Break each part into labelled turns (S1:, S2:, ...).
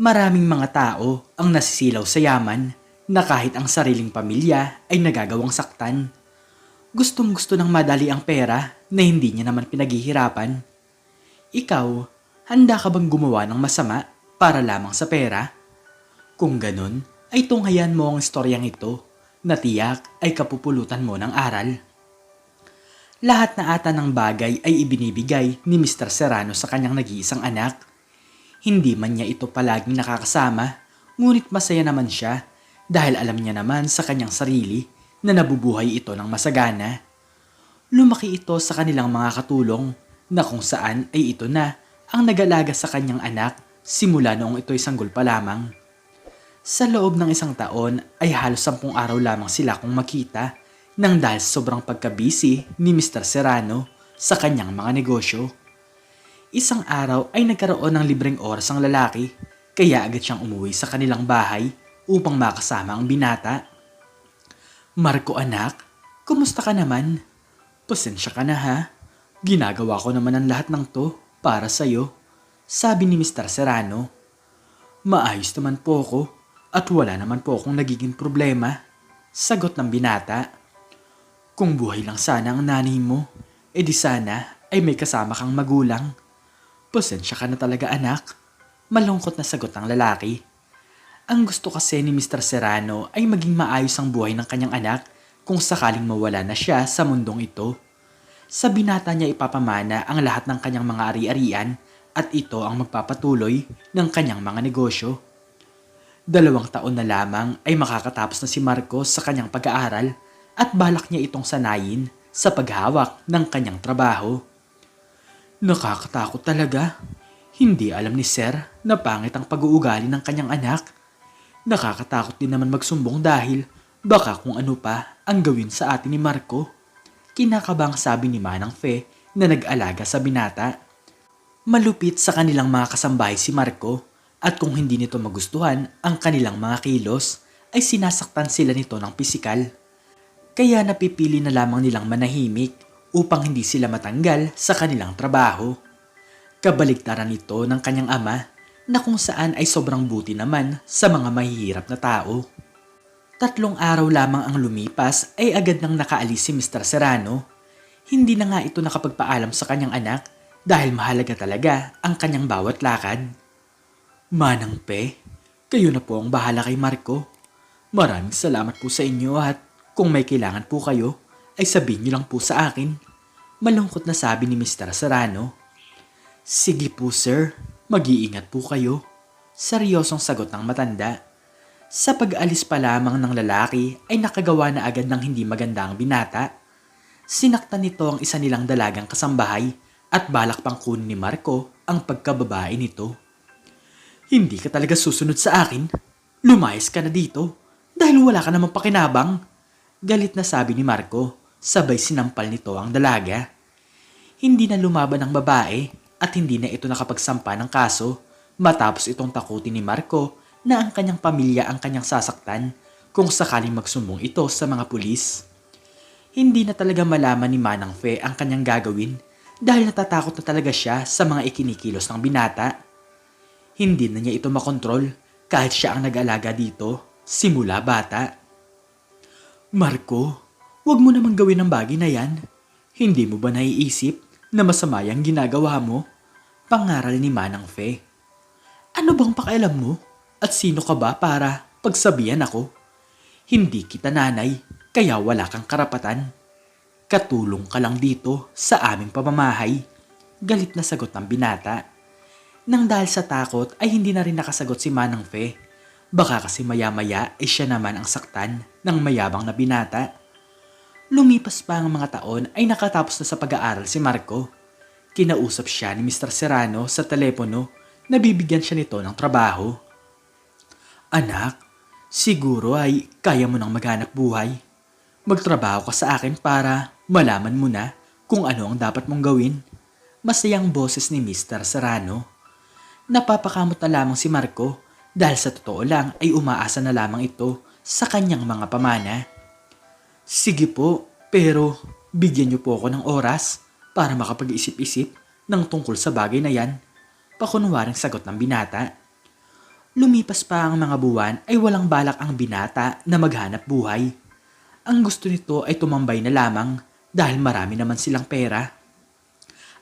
S1: Maraming mga tao ang nasisilaw sa yaman na kahit ang sariling pamilya ay nagagawang saktan. Gustong-gusto ng madali ang pera na hindi niya naman pinaghihirapan. Ikaw, handa ka bang gumawa ng masama para lamang sa pera? Kung ganun, ay tunghayan mo ang istoryang ito na tiyak ay kapupulutan mo ng aral. Lahat na ata ng bagay ay ibinibigay ni Mr. Serrano sa kanyang nag-iisang anak. Hindi man niya ito palaging nakakasama, ngunit masaya naman siya dahil alam niya naman sa kanyang sarili na nabubuhay ito ng masagana. Lumaki ito sa kanilang mga katulong na kung saan ay ito na ang nag-alaga sa kanyang anak simula noong ito'y sanggol pa lamang. Sa loob ng isang taon ay halos 10 araw lamang sila kung makita nang dahil sobrang pagkabisi ni Mr. Serrano sa kanyang mga negosyo. Isang araw ay nagkaroon ng libreng oras ang lalaki kaya agad siyang umuwi sa kanilang bahay upang makasama ang binata. Marco anak, kumusta ka naman? Pasensya ka na ha, ginagawa ko naman ang lahat ng to para sa'yo, sabi ni Mr. Serrano. Maayos naman po ako at wala naman po akong nagiging problema, sagot ng binata. Kung buhay lang sana ang nanay mo, edi sana ay may kasama kang magulang. Pasensya ka na talaga anak, malungkot na sagot ng lalaki. Ang gusto kasi ni Mr. Serrano ay maging maayos ang buhay ng kanyang anak kung sakaling mawala na siya sa mundong ito. Sa binata niya ipapamana ang lahat ng kanyang mga ari-arian at ito ang magpapatuloy ng kanyang mga negosyo. 2 taon na lamang ay makakatapos na si Marco sa kanyang pag-aaral at balak niya itong sanayin sa paghawak ng kanyang trabaho. Nakakatakot talaga. Hindi alam ni Sir na pangit ang pag-uugali ng kanyang anak. Nakakatakot din naman magsumbong dahil baka kung ano pa ang gawin sa atin ni Marco. Kinakabang sabi ni Manang Fe na nag-alaga sa binata. Malupit sa kanilang mga kasambahay si Marco at kung hindi nito magustuhan ang kanilang mga kilos ay sinasaktan sila nito ng pisikal. Kaya napipili na lamang nilang manahimik upang hindi sila matanggal sa kanilang trabaho. Kabaligtaran nito ng kanyang ama na kung saan ay sobrang buti naman sa mga mahihirap na tao. 3 araw lamang ang lumipas ay agad nang nakaalis si Mr. Serrano. Hindi na nga ito nakapagpaalam sa kanyang anak dahil mahalaga talaga ang kanyang bawat lakad. Manang Pe, kayo na po ang bahala kay Marco. Maraming salamat po sa inyo at kung may kailangan po kayo, ay sabihin niyo lang po sa akin. Malungkot na sabi ni Mr. Serrano. Sige po sir, mag-iingat po kayo. Seryosong sagot ng matanda. Sa pag-alis pa lamang ng lalaki ay nakagawa na agad ng hindi maganda ang binata. Sinaktan nito ang isa nilang dalagang kasambahay at balak pang kunin ni Marco ang pagkababae nito. Hindi ka talaga susunod sa akin. Lumayas ka na dito dahil wala ka namang pakinabang. Galit na sabi ni Marco, sabay sinampal nito ang dalaga. Hindi na lumaban ang babae at hindi na ito nakapagsampa ng kaso matapos itong takutin ni Marco na ang kanyang pamilya ang kanyang sasaktan kung sakaling magsumbong ito sa mga pulis. Hindi na talaga malaman ni Manang Fe ang kanyang gagawin dahil natatakot na talaga siya sa mga ikinikilos ng binata. Hindi na niya ito makontrol kahit siya ang nag-alaga dito simula bata. Marco, wag mo namang gawin ang bagay na yan. Hindi mo ba naiisip na masama yung ginagawa mo? Pangaral ni Manang Fe. Ano bang pakialam mo? At sino ka ba para pagsabihan ako? Hindi kita nanay, kaya wala kang karapatan. Katulong ka lang dito sa aming pamamahay. Galit na sagot ng binata. Nang dahil sa takot ay hindi na rin nakasagot si Manang Fe. Baka kasi maya-maya ay siya naman ang saktan ng mayabang na binata. Lumipas pa ang mga taon ay nakatapos na sa pag-aaral si Marco. Kinausap siya ni Mr. Serrano sa telepono na bibigyan siya nito ng trabaho. Anak, siguro ay kaya mo nang maghanap buhay. Magtrabaho ka sa akin para malaman mo na kung ano ang dapat mong gawin. Masayang boses ni Mr. Serrano. Napapakamot na lamang si Marco dahil sa totoo lang ay umaasa na lamang ito sa kanyang mga pamana. Sige po, pero bigyan niyo po ako ng oras para makapag-isip-isip ng tungkol sa bagay na yan. Pakunwaring sagot ng binata. Lumipas pa ang mga buwan ay walang balak ang binata na maghanap buhay. Ang gusto nito ay tumambay na lamang dahil marami naman silang pera.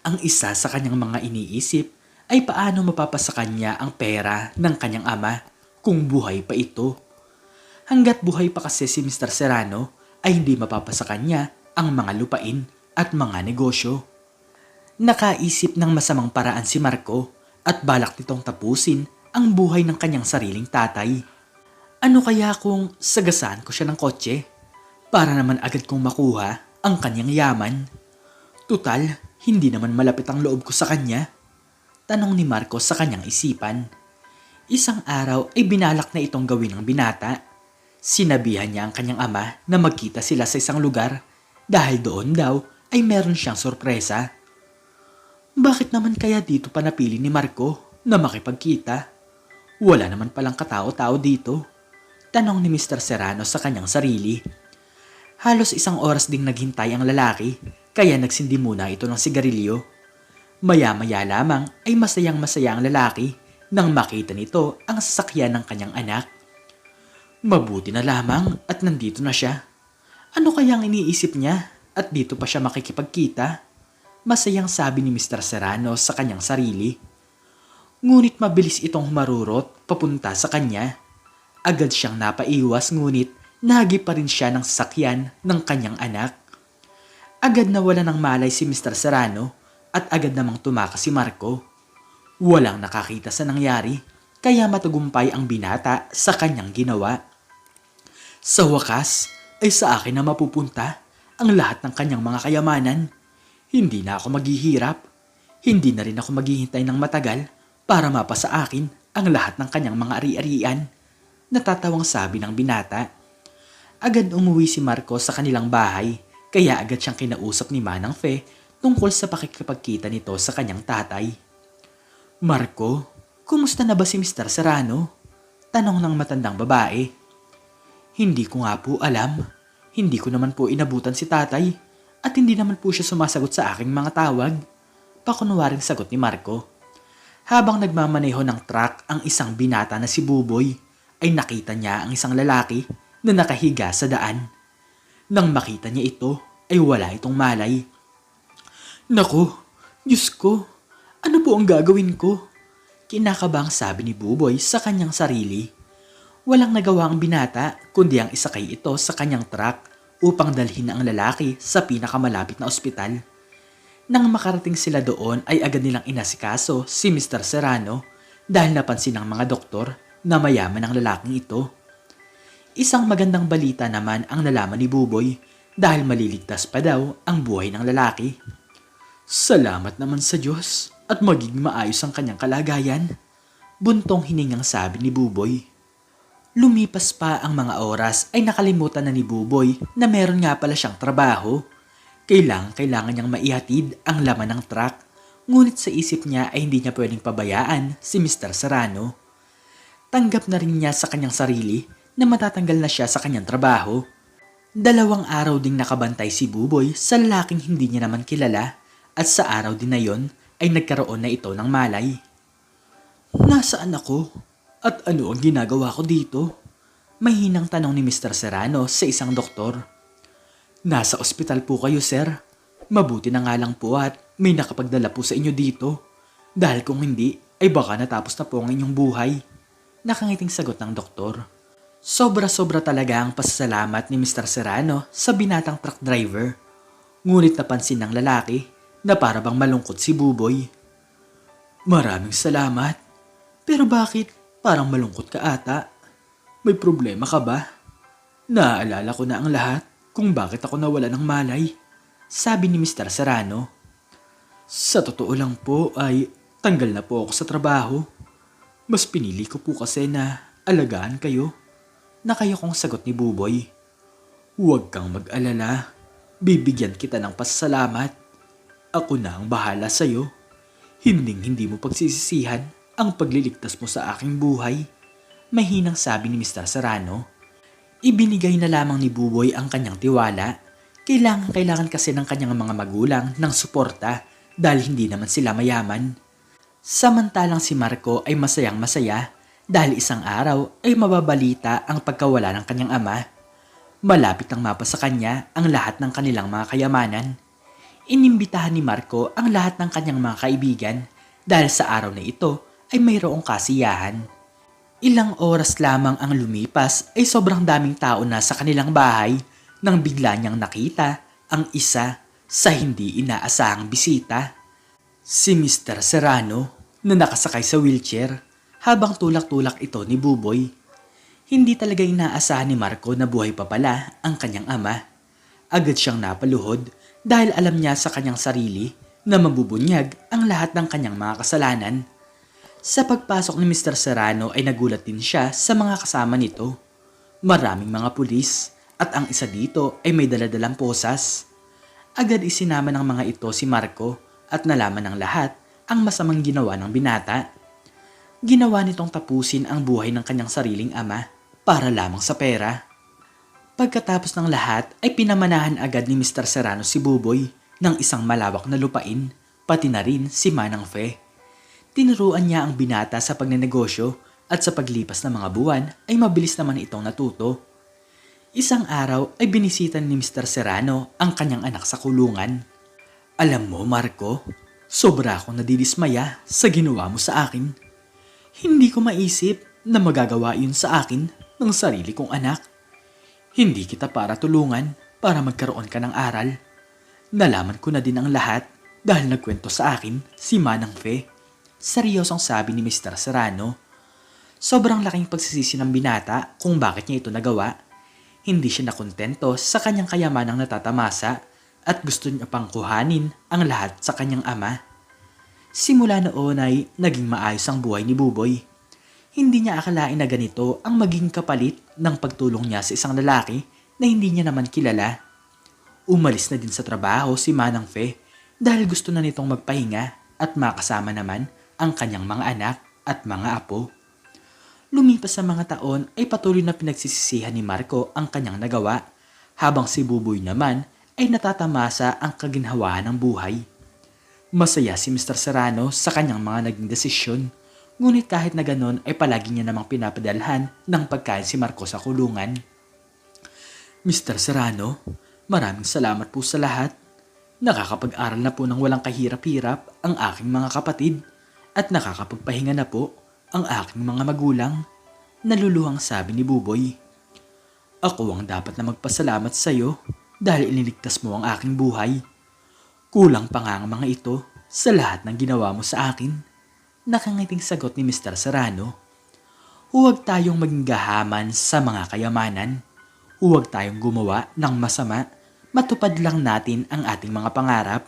S1: Ang isa sa kanyang mga iniisip ay paano mapapasa kanya ang pera ng kanyang ama kung buhay pa ito. Hanggat buhay pa kasi si Mr. Serrano ay hindi mapapasa kanya ang mga lupain at mga negosyo. Nakaisip ng masamang paraan si Marco at balak nitong tapusin ang buhay ng kanyang sariling tatay. Ano kaya kung sagasaan ko siya ng kotse para naman agad kong makuha ang kanyang yaman? Tutal, hindi naman malapit ang loob ko sa kanya. Tanong ni Marco sa kanyang isipan. Isang araw ay binalak na itong gawin ng binata. Sinabihan niya ang kanyang ama na magkita sila sa isang lugar dahil doon daw ay meron siyang sorpresa. Bakit naman kaya dito pa napili ni Marco na makipagkita? Wala naman palang katao-tao dito. Tanong ni Mr. Serrano sa kanyang sarili. Halos 1 oras ding naghintay ang lalaki kaya nagsindi muna ito ng sigarilyo. Maya-maya lamang ay masayang-masaya ang lalaki nang makita nito ang sasakyan ng kanyang anak. Mabuti na lamang at nandito na siya. Ano kayang iniisip niya at dito pa siya makikipagkita? Masayang sabi ni Mr. Serrano sa kanyang sarili. Ngunit mabilis itong humarurot papunta sa kanya. Agad siyang napaiwas ngunit nahagi pa rin siya ng sasakyan ng kanyang anak. Agad nawala ng malay si Mr. Serrano at agad namang tumakas si Marco. Walang nakakita sa nangyari kaya matagumpay ang binata sa kanyang ginawa. Sa wakas ay sa akin na mapupunta ang lahat ng kanyang mga kayamanan. Hindi na ako maghihirap. Hindi na rin ako maghihintay ng matagal para mapasa akin ang lahat ng kanyang mga ari-arian. Natatawang sabi ng binata. Agad umuwi si Marco sa kanilang bahay kaya agad siyang kinausap ni Manang Fe tungkol sa pakikipagkita nito sa kanyang tatay. Marco, kumusta na ba si Mr. Serrano? Tanong ng matandang babae. Hindi ko nga po alam. Hindi ko naman po inabutan si tatay at hindi naman po siya sumasagot sa aking mga tawag. Pakunwaring sagot ni Marco. Habang nagmamaneho ng truck ang isang binata na si Buboy, ay nakita niya ang isang lalaki na nakahiga sa daan. Nang makita niya ito, ay wala itong malay. Naku, Diyos ko, ano po ang gagawin ko? Kinakabang sabi ni Buboy sa kanyang sarili. Walang nagawa ang binata kundi ang isakay ito sa kanyang truck upang dalhin ang lalaki sa pinakamalapit na ospital. Nang makarating sila doon ay agad nilang inasikaso si Mr. Serrano dahil napansin ng mga doktor na mayaman ang lalaking ito. Isang magandang balita naman ang nalaman ni Buboy dahil maliligtas pa daw ang buhay ng lalaki. Salamat naman sa Diyos at magiging maayos ang kanyang kalagayan. Buntong hiningang sabi ni Buboy. Lumipas pa ang mga oras ay nakalimutan na ni Buboy na meron nga pala siyang trabaho. Kailangan niyang maihatid ang laman ng truck, ngunit sa isip niya ay hindi niya pwedeng pabayaan si Mr. Serrano. Tanggap na rin niya sa kanyang sarili na matatanggal na siya sa kanyang trabaho. 2 araw ding nakabantay si Buboy sa lalaking hindi niya naman kilala at sa araw din na yon ay nagkaroon na ito ng malay. Nasaan ako? At ano ang ginagawa ko dito? Mahinang tanong ni Mr. Serrano sa isang doktor. Nasa ospital po kayo, sir. Mabuti na nga lang po at may nakapagdala po sa inyo dito. Dahil kung hindi, ay baka natapos na po ang inyong buhay. Nakangiting sagot ng doktor. Sobra-sobra talaga ang pasasalamat ni Mr. Serrano sa binatang truck driver. Ngunit napansin ng lalaki na para bang malungkot si Buboy. Maraming salamat. Pero bakit parang malungkot ka ata? May problema ka ba? Naaalala ko na ang lahat kung bakit ako nawala ng malay, sabi ni Mr. Serrano. Sa totoo lang po ay tanggal na po ako sa trabaho. Mas pinili ko po kasi na alagaan kayo. Nakayokong sagot ni Buboy. Huwag kang mag-alala. Bibigyan kita ng pasasalamat. Ako na ang bahala sa'yo. Hindi mo pagsisisihan ang pagliligtas mo sa aking buhay. Mahinang sabi ni Mr. Serrano. Ibinigay na lamang ni Buboy ang kanyang tiwala. Kailangan kasi ng kanyang mga magulang ng suporta dahil hindi naman sila mayaman. Samantalang si Marco ay masayang-masaya dahil isang araw ay mababalita ang pagkawala ng kanyang ama. Malapit nang mapa sa kanya ang lahat ng kanilang mga kayamanan. Inimbitahan ni Marco ang lahat ng kanyang mga kaibigan dahil sa araw na ito ay mayroong kasiyahan. Ilang oras lamang ang lumipas ay sobrang daming tao na sa kanilang bahay nang bigla niyang nakita ang isa sa hindi inaasahang bisita. Si Mr. Serrano na nakasakay sa wheelchair habang tulak-tulak ito ni Buboy. Hindi talaga inaasahan ni Marco na buhay pa pala ang kanyang ama. Agad siyang napaluhod dahil alam niya sa kanyang sarili na mabubunyag ang lahat ng kanyang mga kasalanan. Sa pagpasok ni Mr. Serrano ay nagulat din siya sa mga kasama nito. Maraming mga pulis at ang isa dito ay may daladalang posas. Agad isinama ng mga ito si Marco at nalaman ng lahat ang masamang ginawa ng binata. Ginawa nitong tapusin ang buhay ng kanyang sariling ama para lamang sa pera. Pagkatapos ng lahat ay pinamanahan agad ni Mr. Serrano si Buboy ng isang malawak na lupain, pati na rin si Manang Fe. Tinuruan niya ang binata sa pagnenegosyo at sa paglipas ng mga buwan ay mabilis naman itong natuto. Isang araw ay binisita ni Mr. Serrano ang kanyang anak sa kulungan. Alam mo Marco, sobra akong nadidismaya sa ginawa mo sa akin. Hindi ko maisip na magagawa yun sa akin ng sarili kong anak. Hindi kita para tulungan para magkaroon ka ng aral. Nalaman ko na din ang lahat dahil nagkwento sa akin si Manang Fe. Seryosong sabi ni Mr. Serrano. Sobrang laking pagsisisi ng binata kung bakit niya ito nagawa. Hindi siya nakontento sa kanyang kayamanang natatamasa at gusto niya pang kuhanin ang lahat sa kanyang ama. Simula noon ay naging maayos ang buhay ni Buboy. Hindi niya akalain na ganito ang maging kapalit ng pagtulong niya sa isang lalaki na hindi niya naman kilala. Umalis na din sa trabaho si Manang Fe dahil gusto na nitong magpahinga at makasama naman ang kanyang mga anak at mga apo. Lumipas sa mga taon ay patuloy na pinagsisisihan ni Marco ang kanyang nagawa habang si Buboy naman ay natatamasa ang kaginhawaan ng buhay. Masaya si Mr. Serrano sa kanyang mga naging desisyon. Ngunit kahit na ganon ay palagi niya namang pinapadalhan ng pagkain si Marco sa kulungan. Mr. Serrano, maraming salamat po sa lahat. Nakakapag-aral na po ng walang kahirap-hirap ang aking mga kapatid at nakakapagpahinga na po ang aking mga magulang. Naluluhang sabi ni Buboy. Ako ang dapat na magpasalamat sa iyo dahil iniligtas mo ang aking buhay. Kulang pa nga ang mga ito sa lahat ng ginawa mo sa akin. Nakangiting sagot ni Mr. Serrano. Huwag tayong maging gahaman sa mga kayamanan. Huwag tayong gumawa ng masama. Matupad lang natin ang ating mga pangarap.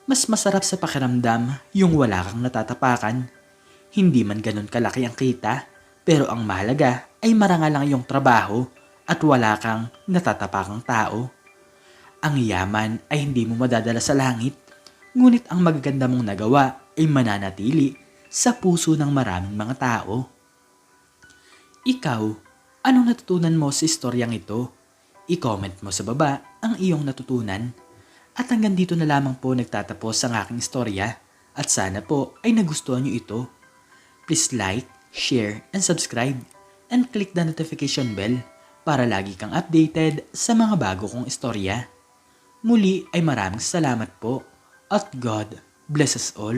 S1: Mas masarap sa pakiramdam yung wala kang natatapakan. Hindi man ganun kalaki ang kita, pero ang mahalaga ay marangal lang yung trabaho at wala kang natatapakang tao. Ang yaman ay hindi mo madadala sa langit, ngunit ang magaganda mong nagawa ay mananatili sa puso ng maraming mga tao. Ikaw, anong natutunan mo sa istoryang ito? I-comment mo sa baba ang iyong natutunan. At hanggang dito na lamang po nagtatapos ang aking istorya at sana po ay nagustuhan niyo ito. Please like, share, and subscribe and click the notification bell para lagi kang updated sa mga bago kong istorya. Muli ay maraming salamat po at God bless us all.